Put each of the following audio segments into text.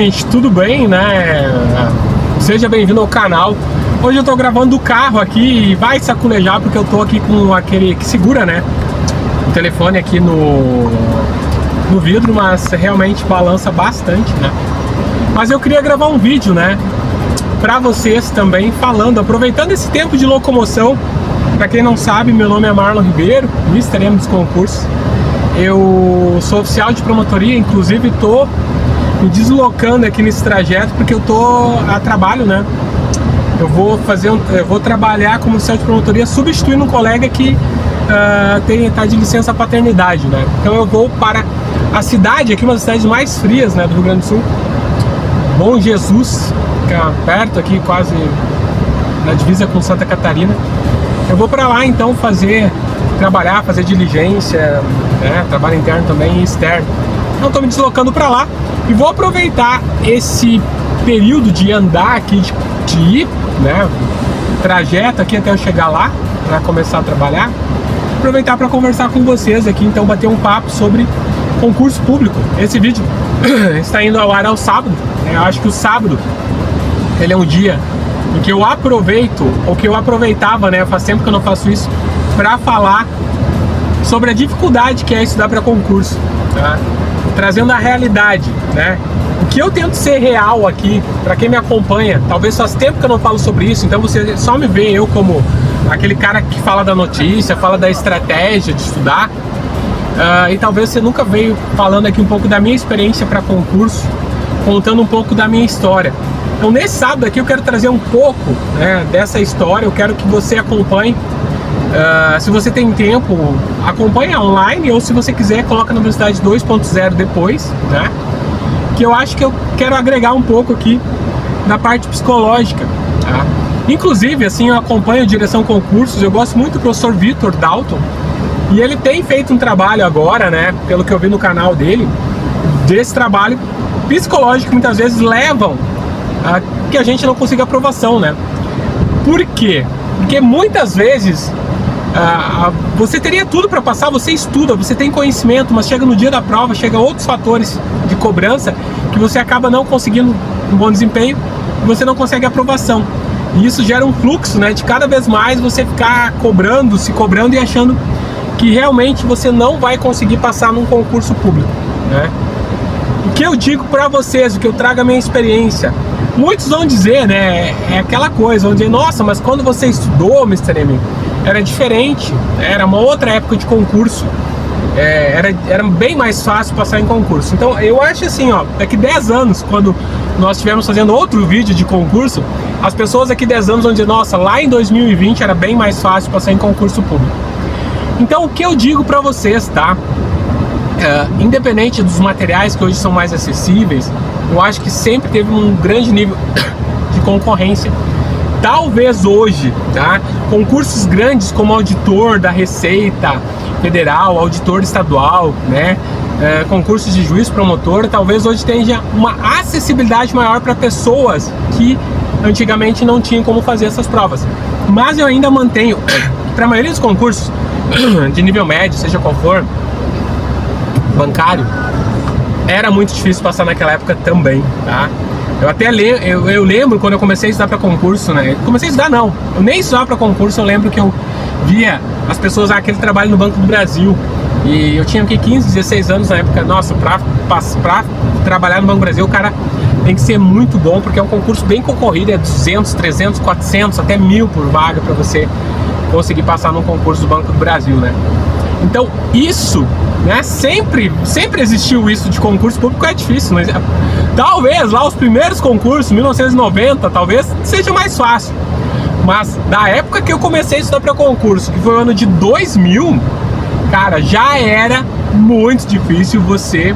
gente, tudo bem, né? Seja bem-vindo ao canal. Hoje eu tô gravando do carro aqui e vai saculejar porque eu tô aqui com aquele que segura, né? O telefone aqui no vidro, mas realmente balança bastante, né? Mas eu queria gravar um vídeo, né? Pra vocês também, falando, aproveitando esse tempo de locomoção. Pra quem não sabe, meu nome é Marlon Ribeiro, Mr. M dos concursos. Eu sou oficial de promotoria, inclusive tô me deslocando aqui nesse trajeto porque eu tô a trabalho, né? Eu vou trabalhar como oficial de promotoria substituindo um colega que tá de licença paternidade, né? Então eu vou para a cidade aqui, uma das cidades mais frias, né, do Rio Grande do Sul, Bom Jesus, fica perto aqui, quase na divisa com Santa Catarina. Eu vou para lá então trabalhar, fazer diligência, né, trabalho interno também e externo. Então estou me deslocando para lá e vou aproveitar esse período de andar aqui, de ir, né, trajeto aqui até eu chegar lá para começar a trabalhar. Aproveitar para conversar com vocês aqui, então bater um papo sobre concurso público. Esse vídeo está indo ao ar ao sábado, né? Eu acho que o sábado ele é um dia em que eu aproveito, ou que eu aproveitava, né? Faz tempo que eu não faço isso, para falar sobre a dificuldade que é estudar para concurso, tá? Trazendo a realidade, né? O que eu tento ser real aqui, para quem me acompanha, talvez faz tempo que eu não falo sobre isso, então você só me vê eu como aquele cara que fala da notícia, fala da estratégia de estudar, e talvez você nunca veio falando aqui um pouco da minha experiência para concurso, contando um pouco da minha história. Então nesse sábado aqui eu quero trazer um pouco, né, dessa história. Eu quero que você acompanhe, se você tem tempo, acompanha online, ou se você quiser, coloca na velocidade 2.0 depois, né? Que eu acho que eu quero agregar um pouco aqui na parte psicológica, tá? Inclusive, assim, eu acompanho a direção concursos, eu gosto muito do professor Vitor Dalton, e ele tem feito um trabalho agora, né, pelo que eu vi no canal dele, desse trabalho psicológico que muitas vezes levam a que a gente não consiga aprovação, né? Por quê? Porque muitas vezes você teria tudo para passar, você estuda, você tem conhecimento, mas chega no dia da prova, chega outros fatores de cobrança que você acaba não conseguindo um bom desempenho e você não consegue aprovação. E isso gera um fluxo, né, de cada vez mais você ficar se cobrando e achando que realmente você não vai conseguir passar num concurso público, né? O que eu digo para vocês, o que eu trago a minha experiência, muitos vão dizer, né, é aquela coisa, vão dizer, nossa, mas quando você estudou, Mr. M, era diferente, era uma outra época de concurso, era bem mais fácil passar em concurso. Então eu acho assim, ó, daqui 10 anos, quando nós estivermos fazendo outro vídeo de concurso, as pessoas daqui 10 anos vão dizer, nossa, lá em 2020 era bem mais fácil passar em concurso público. Então o que eu digo pra vocês, tá? Independente dos materiais que hoje são mais acessíveis, eu acho que sempre teve um grande nível de concorrência. Talvez hoje, tá? Concursos grandes como auditor da Receita Federal, auditor estadual, né? Concursos de juiz promotor, talvez hoje tenha uma acessibilidade maior para pessoas que antigamente não tinham como fazer essas provas. Mas eu ainda mantenho, para a maioria dos concursos de nível médio, seja qual for, bancário, era muito difícil passar naquela época também, tá? Eu até eu lembro quando eu comecei a estudar para concurso, né? Comecei a estudar não, eu nem estudava para concurso, eu lembro que eu via as pessoas aquele trabalho no Banco do Brasil, e eu tinha aqui 15, 16 anos na época. Nossa, pra trabalhar no Banco do Brasil, o cara tem que ser muito bom, porque é um concurso bem concorrido, é 200, 300, 400, até 1000 por vaga para você conseguir passar num concurso do Banco do Brasil, né? Então isso, né, sempre existiu isso de concurso público, é difícil, mas talvez lá os primeiros concursos, 1990, talvez seja mais fácil, mas da época que eu comecei a estudar para concurso, que foi o ano de 2000, cara, já era muito difícil você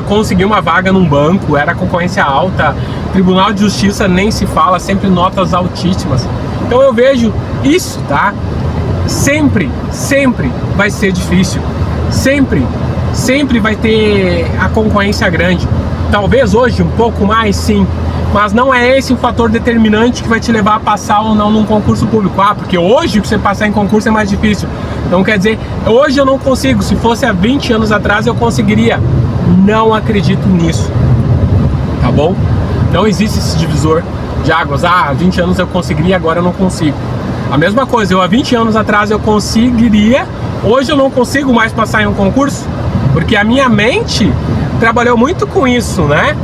conseguir uma vaga num banco, era concorrência alta, Tribunal de Justiça nem se fala, sempre notas altíssimas. Então eu vejo isso, tá? Sempre vai ser difícil, sempre vai ter a concorrência grande. Talvez hoje um pouco mais, sim, mas não é esse o fator determinante que vai te levar a passar ou não num concurso público. Porque hoje você passar em concurso é mais difícil. Então quer dizer, hoje eu não consigo, se fosse há 20 anos atrás eu conseguiria. Não acredito nisso, bom? Não existe esse divisor de águas. Há 20 anos eu conseguiria, agora eu não consigo. A mesma coisa, eu há 20 anos atrás eu conseguiria, hoje eu não consigo mais passar em um concurso, porque a minha mente trabalhou muito com isso, né?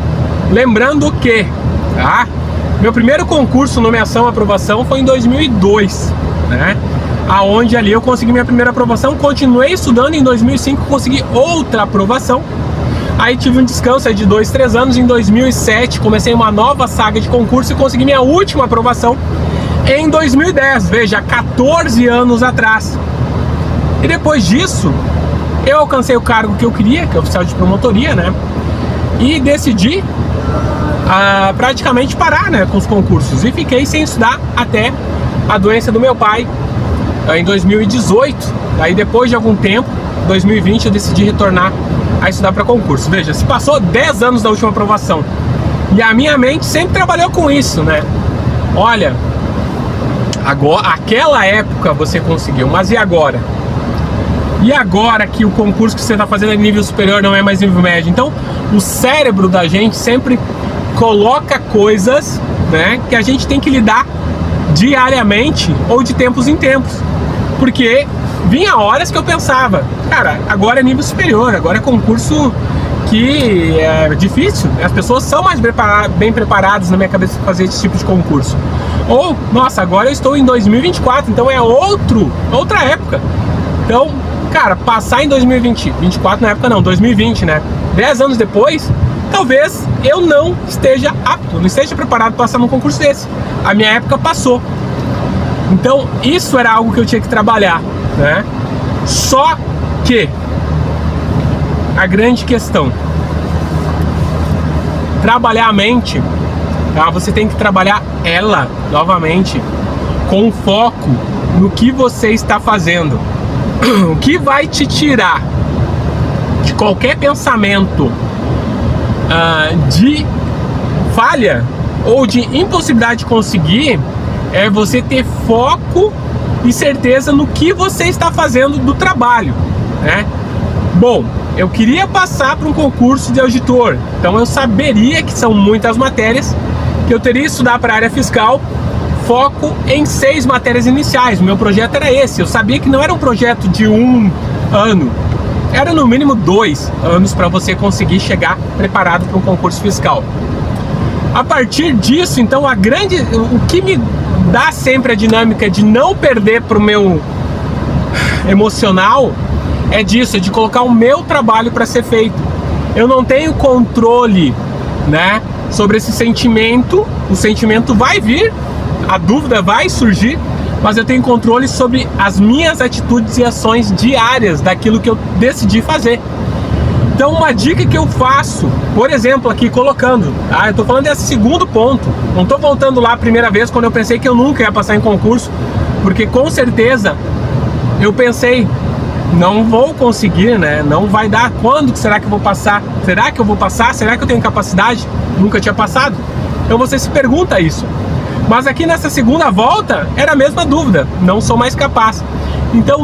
Lembrando que, tá? Meu primeiro concurso, nomeação, aprovação, foi em 2002, né? Aonde ali eu consegui minha primeira aprovação, continuei estudando, em 2005 consegui outra aprovação. Aí tive um descanso aí de 2, 3 anos, em 2007 comecei uma nova saga de concurso e consegui minha última aprovação em 2010, veja, 14 anos atrás. E depois disso, eu alcancei o cargo que eu queria, que é oficial de promotoria, né? E decidi praticamente parar, né, com os concursos. E fiquei sem estudar até a doença do meu pai em 2018. Aí depois de algum tempo, 2020, eu decidi retornar a estudar para concurso. Veja, se passou 10 anos da última aprovação. E a minha mente sempre trabalhou com isso, né? Olha, agora, aquela época você conseguiu, mas e agora? E agora que o concurso que você está fazendo é nível superior, não é mais nível médio? Então, o cérebro da gente sempre coloca coisas, né, que a gente tem que lidar diariamente ou de tempos em tempos. Porque vinha horas que eu pensava, cara, agora é nível superior, agora é concurso que é difícil, as pessoas são mais bem preparadas na minha cabeça para fazer esse tipo de concurso. Ou, nossa, agora eu estou em 2024, então é outra época. Então, cara, passar em 2024 na época não, 2020, né? 10 anos depois, talvez eu não esteja apto, não esteja preparado para passar num concurso desse. A minha época passou. Então, isso era algo que eu tinha que trabalhar, né? Só que a grande questão, trabalhar a mente, tá? Você tem que trabalhar ela novamente com foco no que você está fazendo. O que vai te tirar de qualquer pensamento de falha ou de impossibilidade de conseguir é você ter foco e certeza no que você está fazendo do trabalho, né? Bom, eu queria passar para um concurso de auditor, então eu saberia que são muitas matérias, que eu teria que estudar para a área fiscal, foco em 6 matérias iniciais. O meu projeto era esse, eu sabia que não era um projeto de 1 ano, era no mínimo 2 anos para você conseguir chegar preparado para um concurso fiscal. A partir disso, então, o que me dá sempre a dinâmica de não perder para o meu emocional é disso, é de colocar o meu trabalho para ser feito. Eu não tenho controle, né, sobre esse sentimento, o sentimento vai vir, a dúvida vai surgir, mas eu tenho controle sobre as minhas atitudes e ações diárias daquilo que eu decidi fazer. Então, uma dica que eu faço, por exemplo, aqui colocando, tá? Eu tô falando desse segundo ponto, não tô voltando lá a primeira vez quando eu pensei que eu nunca ia passar em concurso, porque com certeza eu pensei, não vou conseguir, né? Não vai dar. Quando será que eu vou passar? Será que eu vou passar? Será que eu tenho capacidade? Nunca tinha passado. Então você se pergunta isso. Mas aqui nessa segunda volta era a mesma dúvida, não sou mais capaz. Então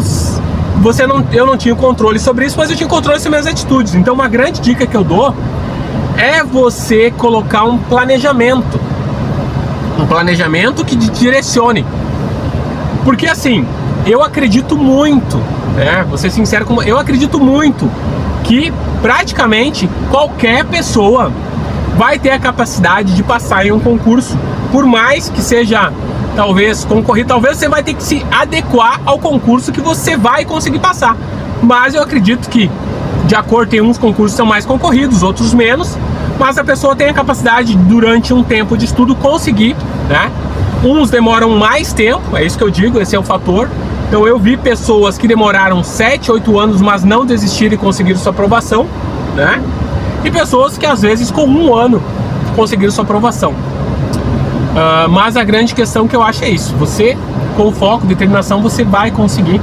eu não tinha controle sobre isso, mas eu tinha controle sobre minhas atitudes. Então uma grande dica que eu dou é você colocar um planejamento que te direcione. Porque assim, eu acredito muito, né? Vou ser sincero, eu acredito muito que praticamente qualquer pessoa vai ter a capacidade de passar em um concurso, por mais que seja talvez concorrido, talvez você vai ter que se adequar ao concurso que você vai conseguir passar. Mas eu acredito que, de acordo, tem uns concursos que são mais concorridos, outros menos, mas a pessoa tem a capacidade, durante um tempo de estudo, conseguir, né? Uns demoram mais tempo, é isso que eu digo, esse é o fator. Então eu vi pessoas que demoraram 7, 8 anos, mas não desistiram e conseguiram sua aprovação, né? E pessoas que às vezes com 1 ano conseguiram sua aprovação. Mas a grande questão que eu acho é isso, você com foco, determinação, você vai conseguir.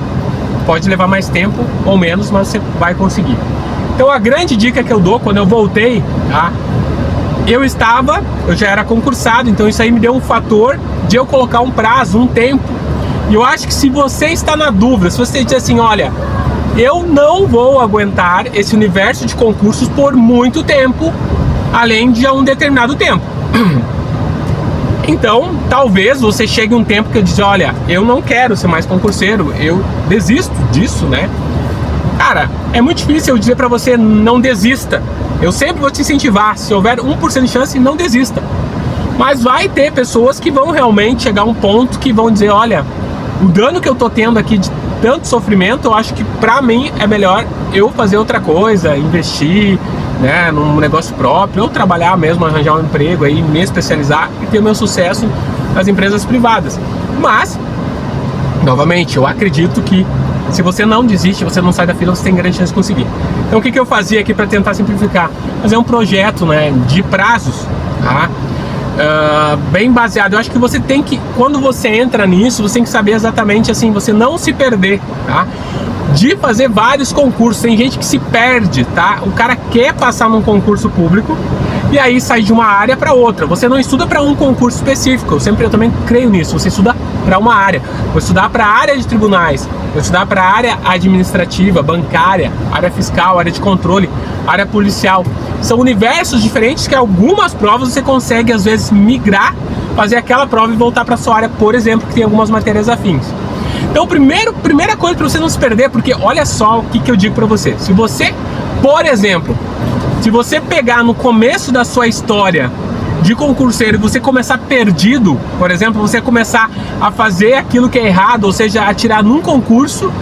Pode levar mais tempo ou menos, mas você vai conseguir. Então a grande dica que eu dou quando eu voltei, tá? Eu já era concursado, então isso aí me deu um fator de eu colocar um prazo, um tempo. E eu acho que se você está na dúvida, se você diz assim, olha, eu não vou aguentar esse universo de concursos por muito tempo, além de um determinado tempo. Então, talvez você chegue um tempo que diz, olha, eu não quero ser mais concurseiro, eu desisto disso, né? Cara, é muito difícil eu dizer pra você, não desista. Eu sempre vou te incentivar, se houver 1% de chance, não desista. Mas vai ter pessoas que vão realmente chegar a um ponto que vão dizer, olha, o dano que eu tô tendo aqui de tanto sofrimento, eu acho que pra mim é melhor eu fazer outra coisa, investir, né, num negócio próprio, ou trabalhar mesmo, arranjar um emprego aí, me especializar e ter o meu sucesso nas empresas privadas. Mas, novamente, eu acredito que se você não desiste, você não sai da fila, você tem grande chance de conseguir. Então o que eu fazia aqui para tentar simplificar? Fazer um projeto, né, de prazos, tá? Bem baseado. Eu acho que você tem que, quando você entra nisso, você tem que saber exatamente assim, você não se perder, tá? De fazer vários concursos. Tem gente que se perde, tá? O cara quer passar num concurso público e aí sai de uma área para outra. Você não estuda para um concurso específico. Eu também creio nisso. Você estuda para uma área. Vou estudar para a área de tribunais, vou estudar para a área administrativa, bancária, área fiscal, área de controle, área policial. São universos diferentes que algumas provas você consegue às vezes migrar, fazer aquela prova e voltar para sua área, por exemplo, que tem algumas matérias afins. Então, primeira coisa para você não se perder, porque olha só o que eu digo para você. Se você, por exemplo, se você pegar no começo da sua história de concurseiro e você começar perdido, por exemplo, você começar a fazer aquilo que é errado, ou seja, atirar num concurso,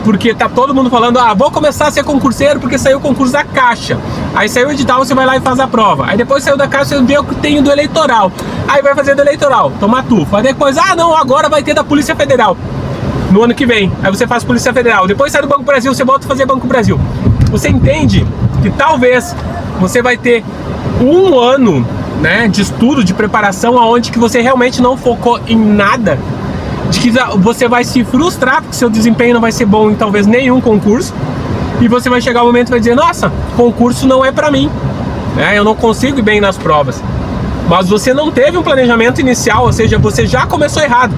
porque tá todo mundo falando, vou começar a ser concurseiro porque saiu o concurso da Caixa. Aí saiu o edital, você vai lá e faz a prova. Aí depois saiu da Caixa, você vê o que tem do eleitoral. Aí vai fazer do eleitoral, toma tufa. Aí depois, não, agora vai ter da Polícia Federal. No ano que vem, aí você faz Polícia Federal. Depois sai do Banco Brasil, você volta a fazer Banco Brasil. Você entende que talvez você vai ter um ano, né, de estudo, de preparação, onde que você realmente não focou em nada, de que você vai se frustrar porque seu desempenho não vai ser bom em talvez nenhum concurso, e você vai chegar um momento e vai dizer, nossa, concurso não é pra mim, né, eu não consigo ir bem nas provas. Mas você não teve um planejamento inicial, ou seja, você já começou errado.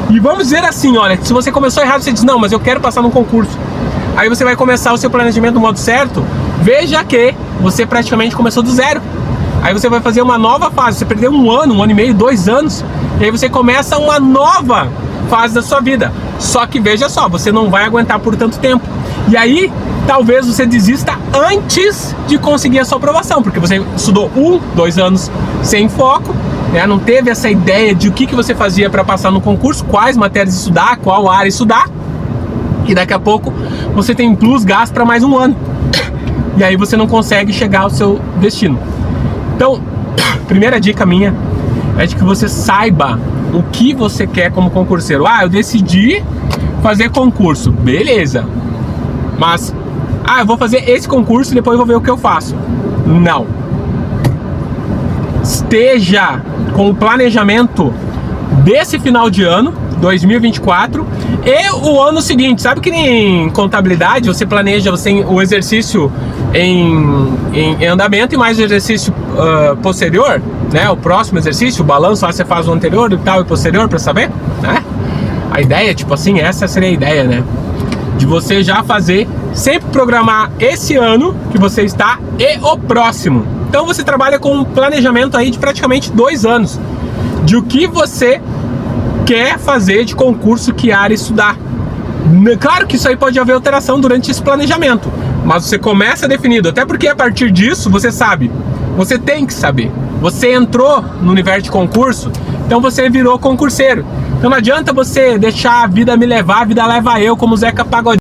E vamos dizer assim, olha, se você começou errado, você diz, não, mas eu quero passar num concurso. Aí você vai começar o seu planejamento do modo certo, veja que você praticamente começou do zero. Aí você vai fazer uma nova fase, você perdeu um ano e meio, 2 anos, e aí você começa uma nova fase da sua vida. Só que veja só, você não vai aguentar por tanto tempo. E aí, talvez você desista antes de conseguir a sua aprovação, porque você estudou 2 anos sem foco, né? Não teve essa ideia de o que você fazia para passar no concurso, quais matérias estudar, qual área estudar, e daqui a pouco você tem plus gasto para mais um ano. E aí você não consegue chegar ao seu destino. Então, primeira dica minha é de que você saiba o que você quer como concurseiro. Eu decidi fazer concurso, beleza. Mas, eu vou fazer esse concurso e depois eu vou ver o que eu faço. Não. Esteja com o planejamento desse final de ano, 2024, e o ano seguinte. Sabe que nem em contabilidade, você planeja, você tem o exercício em andamento e mais o exercício posterior, né? O próximo exercício, o balanço, lá você faz o anterior e tal e posterior para saber, né? A ideia, tipo assim, essa seria a ideia, né? De você já fazer, sempre programar esse ano que você está e o próximo. Então você trabalha com um planejamento aí de praticamente 2 anos, de o que você quer fazer de concurso, que área estudar. Claro que isso aí pode haver alteração durante esse planejamento, mas você começa definido, até porque a partir disso você sabe, você tem que saber. Você entrou no universo de concurso, então você virou concurseiro. Então não adianta você deixar a vida me levar, a vida leva eu, como Zeca Pagodinho.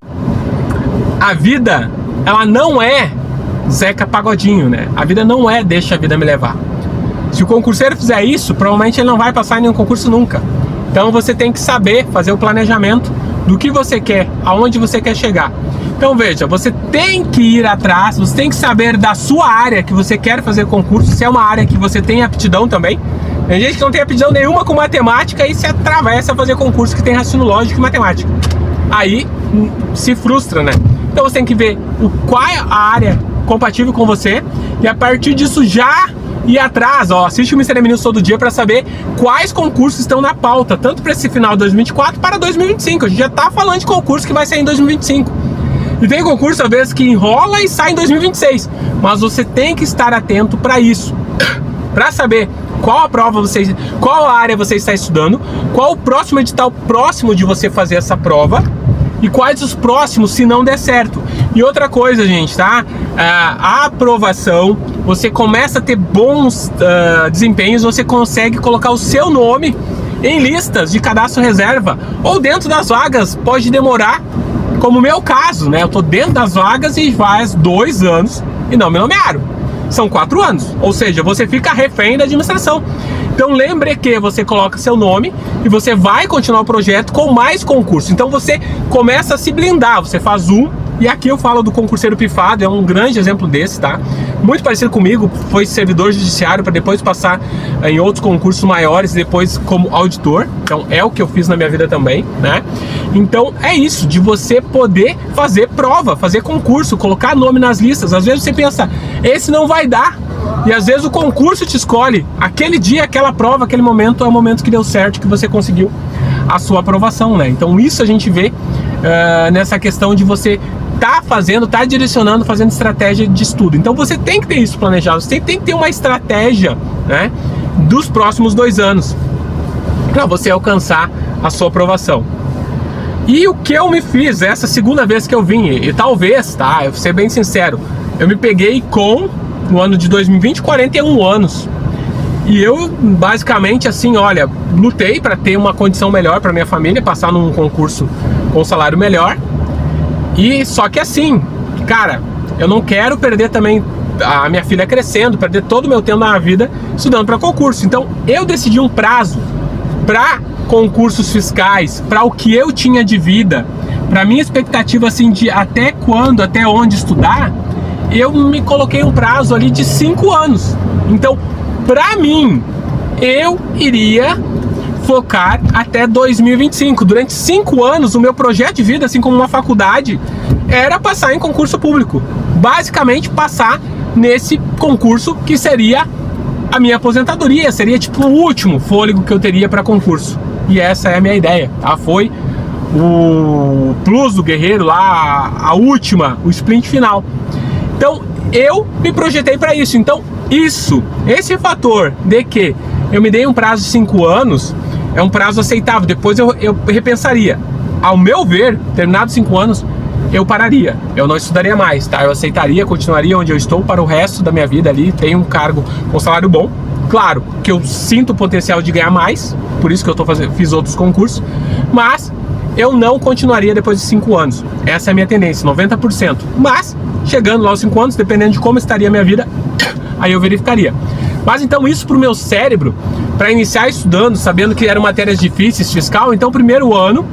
A vida, ela não é Zeca Pagodinho, né? A vida não é deixa a vida me levar. Se o concurseiro fizer isso, provavelmente ele não vai passar em nenhum concurso nunca. Então você tem que saber fazer o planejamento do que você quer, aonde você quer chegar. Então veja, você tem que ir atrás, você tem que saber da sua área que você quer fazer concurso, se é uma área que você tem aptidão também. Tem gente que não tem aptidão nenhuma com matemática e se atravessa a fazer concurso que tem raciocínio lógico e matemática. Aí se frustra, né? Então você tem que ver qual é a área compatível com você e a partir disso já ir atrás, assiste o Mr. M News todo dia para saber quais concursos estão na pauta, tanto para esse final de 2024 para 2025. A gente já tá falando de concurso que vai sair em 2025. E tem concurso às vezes que enrola e sai em 2026. Mas você tem que estar atento para isso, para saber qual a prova você, qual a área você está estudando, qual o próximo edital próximo de você fazer essa prova e quais os próximos se não der certo. E outra coisa, gente, tá? A aprovação, você começa a ter bons desempenhos, você consegue colocar o seu nome em listas de cadastro reserva ou dentro das vagas. Pode demorar, como o meu caso, né? Eu tô dentro das vagas e faz 2 anos e não me nomearam. São 4 anos, ou seja, você fica refém da administração. Então lembre que você coloca seu nome e você vai continuar o projeto com mais concursos. Então você começa a se blindar, você faz um, e aqui eu falo do concurseiro pifado, é um grande exemplo desse, tá? Muito parecido comigo, foi servidor judiciário para depois passar em outros concursos maiores, depois como auditor. Então é o que eu fiz na minha vida também, né? Então é isso, de você poder fazer prova, fazer concurso, colocar nome nas listas. Às vezes você pensa, esse não vai dar. E às vezes o concurso te escolhe. Aquele dia, aquela prova, aquele momento é o momento que deu certo, que você conseguiu a sua aprovação, né? Então isso a gente vê nessa questão de você tá direcionando, fazendo estratégia de estudo. Então você tem que ter isso planejado, você tem que ter uma estratégia, né, dos próximos 2 anos para você alcançar a sua aprovação. E o que eu me fiz essa segunda vez que eu vim, e talvez, tá, eu vou ser bem sincero, eu me peguei no ano de 2020, 41 anos. E eu, basicamente, assim, olha, lutei para ter uma condição melhor para minha família, passar num concurso com salário melhor. E só que assim, cara, eu não quero perder também a minha filha crescendo, perder todo o meu tempo na vida estudando para concurso. Então, eu decidi um prazo para concursos fiscais, para o que eu tinha de vida, para minha expectativa assim de até quando, até onde estudar. Eu me coloquei um prazo ali de 5 anos. Então, para mim, eu iria focar até 2025. Durante 5 anos, o meu projeto de vida, assim como uma faculdade, era passar em concurso público. Basicamente, passar nesse concurso que seria a minha aposentadoria. Seria tipo o último fôlego que eu teria para concurso. E essa é a minha ideia, tá? Foi o plus do guerreiro lá, o sprint final. Então, eu me projetei para isso. Então, esse fator de que eu me dei um prazo de 5 anos, é um prazo aceitável. Depois eu repensaria. Ao meu ver, terminados 5 anos, eu pararia. Eu não estudaria mais, tá? Eu aceitaria, continuaria onde eu estou para o resto da minha vida ali. Tenho um cargo com salário bom. Claro que eu sinto o potencial de ganhar mais, por isso que eu fiz outros concursos. Mas eu não continuaria depois de 5 anos. Essa é a minha tendência, 90%. Mas, chegando lá aos 5 anos, dependendo de como estaria a minha vida, aí eu verificaria. Mas então isso pro meu cérebro, para iniciar estudando, sabendo que eram matérias difíceis, fiscal, então o primeiro ano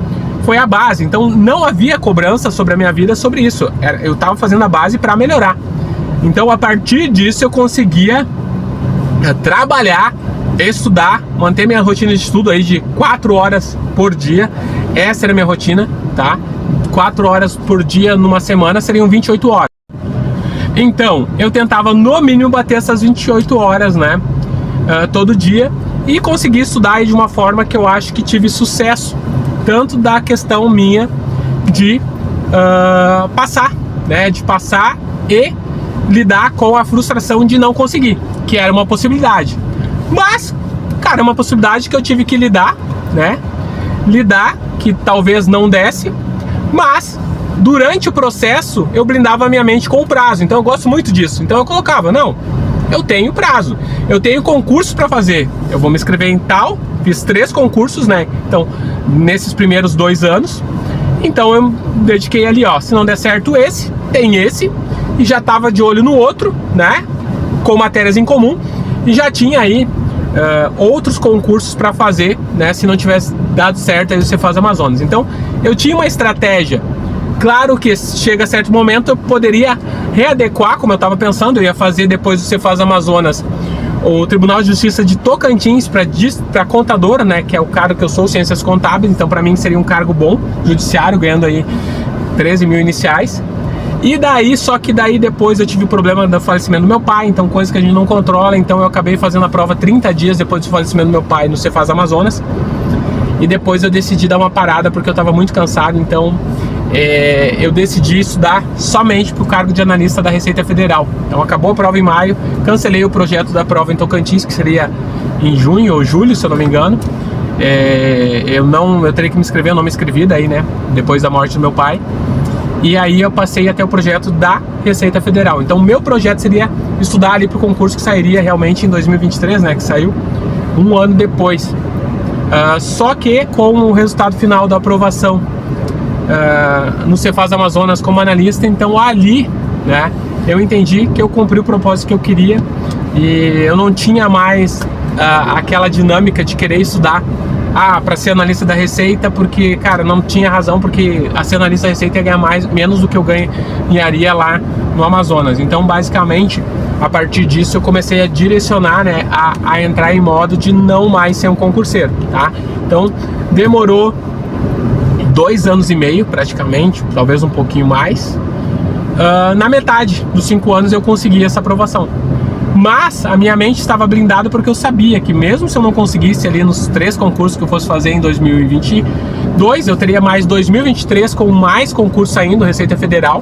foi a base. Então não havia cobrança sobre a minha vida sobre isso. Eu estava fazendo a base para melhorar. Então a partir disso eu conseguia trabalhar, estudar, manter minha rotina de estudo aí de 4 horas por dia. Essa era a minha rotina, tá? 4 horas por dia numa semana seriam 28 horas. Então, eu tentava no mínimo bater essas 28 horas, né? Todo dia. E consegui estudar aí de uma forma que eu acho que tive sucesso. Tanto da questão minha de passar, né? De passar e lidar com a frustração de não conseguir, que era uma possibilidade. Mas, cara, é uma possibilidade que eu tive que lidar, né? Lidar, que talvez não desse, mas durante o processo eu blindava a minha mente com o prazo. Então eu gosto muito disso. Então eu colocava, não, eu tenho prazo, eu tenho concursos para fazer, eu vou me inscrever em tal, fiz 3 concursos, né? Então, nesses primeiros 2 anos, então eu dediquei ali, ó, se não der certo esse, tem esse, e já tava de olho no outro, né? Com matérias em comum, e já tinha aí outros concursos para fazer, né? Se não tivesse dado certo, aí você faz Amazonas. Então, eu tinha uma estratégia. Claro que chega a certo momento eu poderia readequar, como eu estava pensando, eu ia fazer depois do Cefaz Amazonas o Tribunal de Justiça de Tocantins para contadora, né, que é o cargo que eu sou, Ciências Contábeis, então para mim seria um cargo bom, judiciário, ganhando aí 13 mil iniciais. E daí, só que daí depois eu tive o problema do falecimento do meu pai, então coisa que a gente não controla, então eu acabei fazendo a prova 30 dias depois do falecimento do meu pai no Cefaz Amazonas. E depois eu decidi dar uma parada porque eu estava muito cansado, então eu decidi estudar somente para o cargo de analista da Receita Federal. Então acabou a prova em maio, cancelei o projeto da prova em Tocantins, que seria em junho ou julho, se eu não me engano. Eu teria que me inscrever, eu não me inscrevi daí, né, depois da morte do meu pai. E aí eu passei até o projeto da Receita Federal. Então o meu projeto seria estudar ali para o concurso que sairia realmente em 2023, né, que saiu um ano depois. Só que com o resultado final da aprovação no Cefaz Amazonas como analista, então ali, né, eu entendi que eu cumpri o propósito que eu queria e eu não tinha mais aquela dinâmica de querer estudar para ser analista da Receita, porque, cara, não tinha razão, porque a ser analista da Receita ia ganhar menos do que eu ganharia lá no Amazonas. Então, basicamente, a partir disso eu comecei a direcionar, né, a entrar em modo de não mais ser um concurseiro, tá? Então, demorou 2 anos e meio, praticamente, talvez um pouquinho mais. Na metade dos 5 anos eu consegui essa aprovação. Mas a minha mente estava blindada porque eu sabia que mesmo se eu não conseguisse ali nos 3 concursos que eu fosse fazer em 2022, eu teria mais 2023 com mais concursos saindo, Receita Federal.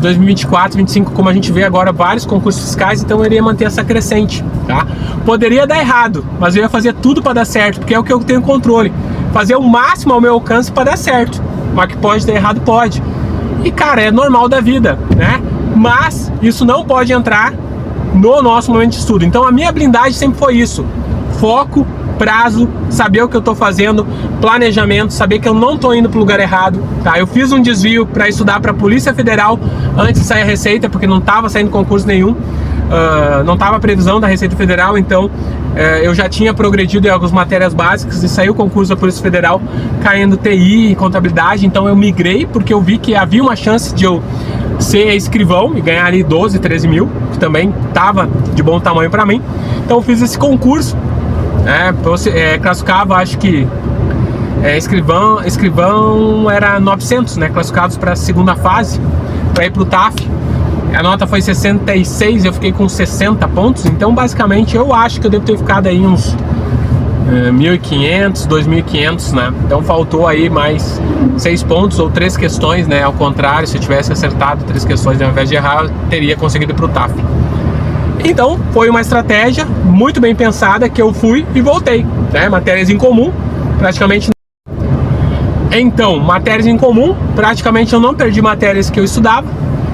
2024, 2025, como a gente vê agora, vários concursos fiscais, então eu iria manter essa crescente, tá? Poderia dar errado, mas eu ia fazer tudo para dar certo, porque é o que eu tenho controle. Fazer o máximo ao meu alcance para dar certo, mas que pode dar errado, pode. E, cara, é normal da vida, né? Mas isso não pode entrar no nosso momento de estudo. Então a minha blindagem sempre foi isso: foco, prazo, saber o que eu tô fazendo, planejamento, saber que eu não tô indo pro lugar errado, tá? Eu fiz um desvio para estudar para a Polícia Federal antes de sair a Receita, porque não tava saindo concurso nenhum, não tava a previsão da Receita Federal, então eu já tinha progredido em algumas matérias básicas e saiu o concurso da Polícia Federal caindo TI e contabilidade, então eu migrei porque eu vi que havia uma chance de eu ser escrivão e ganhar ali 12, 13 mil, que também tava de bom tamanho para mim. Então eu fiz esse concurso, classificava, acho que escrivão era 900, né, classificados para a segunda fase, para ir para o TAF. A nota foi 66, eu fiquei com 60 pontos, então basicamente eu acho que eu devo ter ficado aí uns 1.500, 2.500, né? Então faltou aí mais 6 pontos ou 3 questões, né? Ao contrário, se eu tivesse acertado 3 questões ao invés de errar, eu teria conseguido ir para o TAF. Então foi uma estratégia muito bem pensada que eu fui e voltei, né? Matérias em comum, praticamente. Então, matérias em comum, praticamente eu não perdi matérias que eu estudava.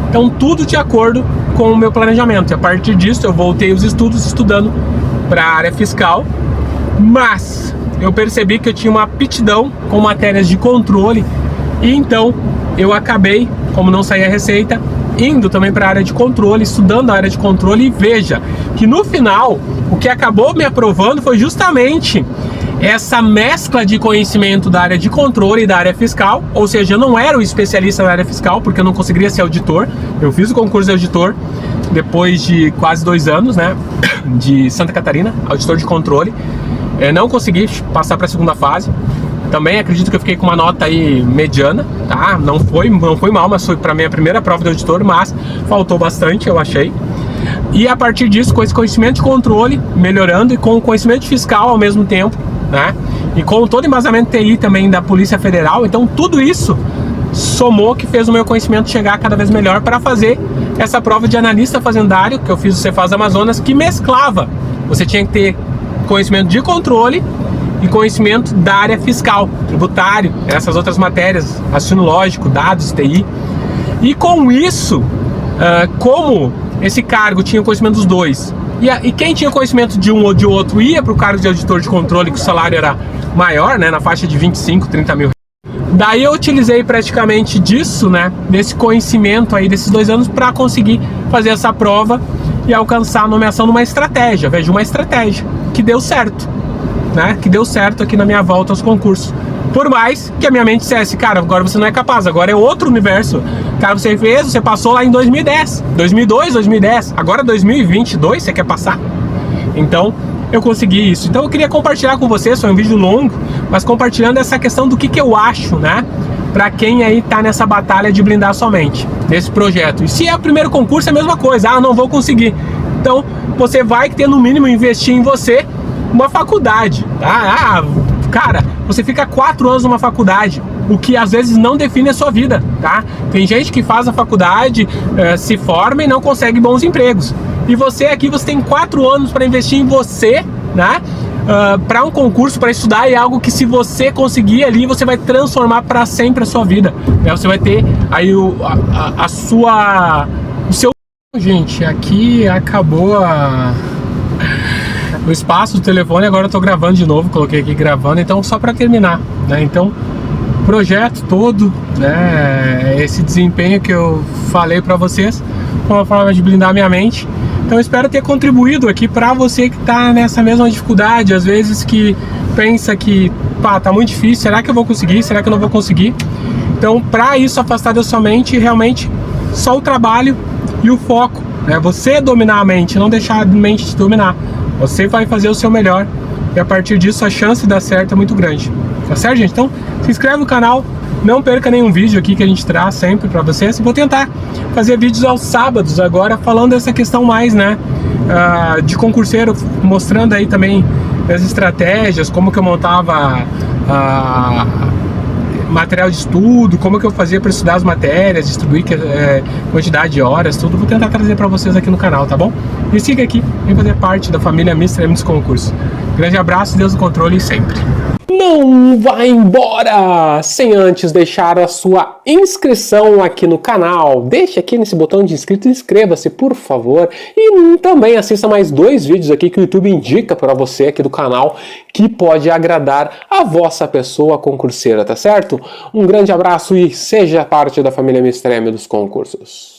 Então tudo de acordo com o meu planejamento. E a partir disso eu voltei os estudos estudando para a área fiscal. Mas eu percebi que eu tinha uma aptidão com matérias de controle e então eu acabei, como não saía a Receita, indo também para a área de controle, estudando a área de controle. E veja que no final o que acabou me aprovando foi justamente essa mescla de conhecimento da área de controle e da área fiscal. Ou seja, eu não era o especialista na área fiscal porque eu não conseguiria ser auditor. Eu fiz o concurso de auditor depois de quase 2 anos, né, de Santa Catarina, auditor de controle. Não consegui passar para a segunda fase. Também acredito que eu fiquei com uma nota aí mediana, tá? Não foi mal, mas foi para minha primeira prova de auditor, mas faltou bastante, eu achei. E a partir disso, com esse conhecimento de controle melhorando e com o conhecimento fiscal ao mesmo tempo, né? E com todo o embasamento TI também da Polícia Federal, então tudo isso somou que fez o meu conhecimento chegar cada vez melhor para fazer essa prova de analista fazendário que eu fiz no Cefaz Amazonas, que mesclava. Você tinha que ter conhecimento de controle e conhecimento da área fiscal, tributário, essas outras matérias, raciocínio lógico, dados, TI. E com isso, como esse cargo tinha conhecimento dos dois, e quem tinha conhecimento de um ou de outro ia para o cargo de auditor de controle, que o salário era maior, né, na faixa de 25, 30 mil. Daí eu utilizei praticamente disso, né, desse conhecimento aí desses 2 anos para conseguir fazer essa prova e alcançar a nomeação numa estratégia. Veja, uma estratégia que deu certo, né? Que deu certo aqui na minha volta aos concursos. Por mais que a minha mente dissesse, cara, agora você não é capaz, agora é outro universo. Cara, você passou lá em 2010, 2002, 2010, agora 2022 você quer passar? Então, eu consegui isso. Então eu queria compartilhar com vocês, foi um vídeo longo, mas compartilhando essa questão do que eu acho, né? Pra quem aí tá nessa batalha de blindar sua mente, nesse projeto. E se é o primeiro concurso, é a mesma coisa. Não vou conseguir. Então, você vai ter no mínimo investir em você uma faculdade, tá? Cara, você fica 4 anos numa faculdade, o que às vezes não define a sua vida, tá? Tem gente que faz a faculdade, se forma e não consegue bons empregos. E você aqui, você tem 4 anos para investir em você, né? Para um concurso, para estudar, é algo que se você conseguir ali, você vai transformar para sempre a sua vida, né? Você vai ter aí o seu... Gente, aqui acabou o espaço do telefone, agora eu tô gravando de novo, coloquei aqui gravando, então só para terminar, né? Então, projeto todo, né? Esse desempenho que eu falei para vocês, uma forma de blindar minha mente. Então, espero ter contribuído aqui para você que está nessa mesma dificuldade, às vezes que pensa que, pá, tá muito difícil, será que eu vou conseguir, será que eu não vou conseguir? Então, para isso, afastar da sua mente, realmente, só o trabalho e o foco, né? Você dominar a mente, não deixar a mente te dominar. Você vai fazer o seu melhor e a partir disso a chance de dar certo é muito grande. Tá certo, gente? Então, se inscreve no canal, não perca nenhum vídeo aqui que a gente traz sempre pra vocês. Vou tentar fazer vídeos aos sábados agora, falando dessa questão mais, né, de concurseiro, mostrando aí também as estratégias, como que eu montava material de estudo, como que eu fazia para estudar as matérias, distribuir quantidade de horas, tudo. Vou tentar trazer para vocês aqui no canal, tá bom? Me siga aqui, vem fazer parte da família Mr. M dos Concursos. Grande abraço, Deus no controle sempre. Não vai embora sem antes deixar a sua inscrição aqui no canal. Deixe aqui nesse botão de inscrito e inscreva-se, por favor. E também assista mais 2 vídeos aqui que o YouTube indica para você aqui do canal que pode agradar a vossa pessoa concurseira, tá certo? Um grande abraço e seja parte da família Mr. M dos Concursos.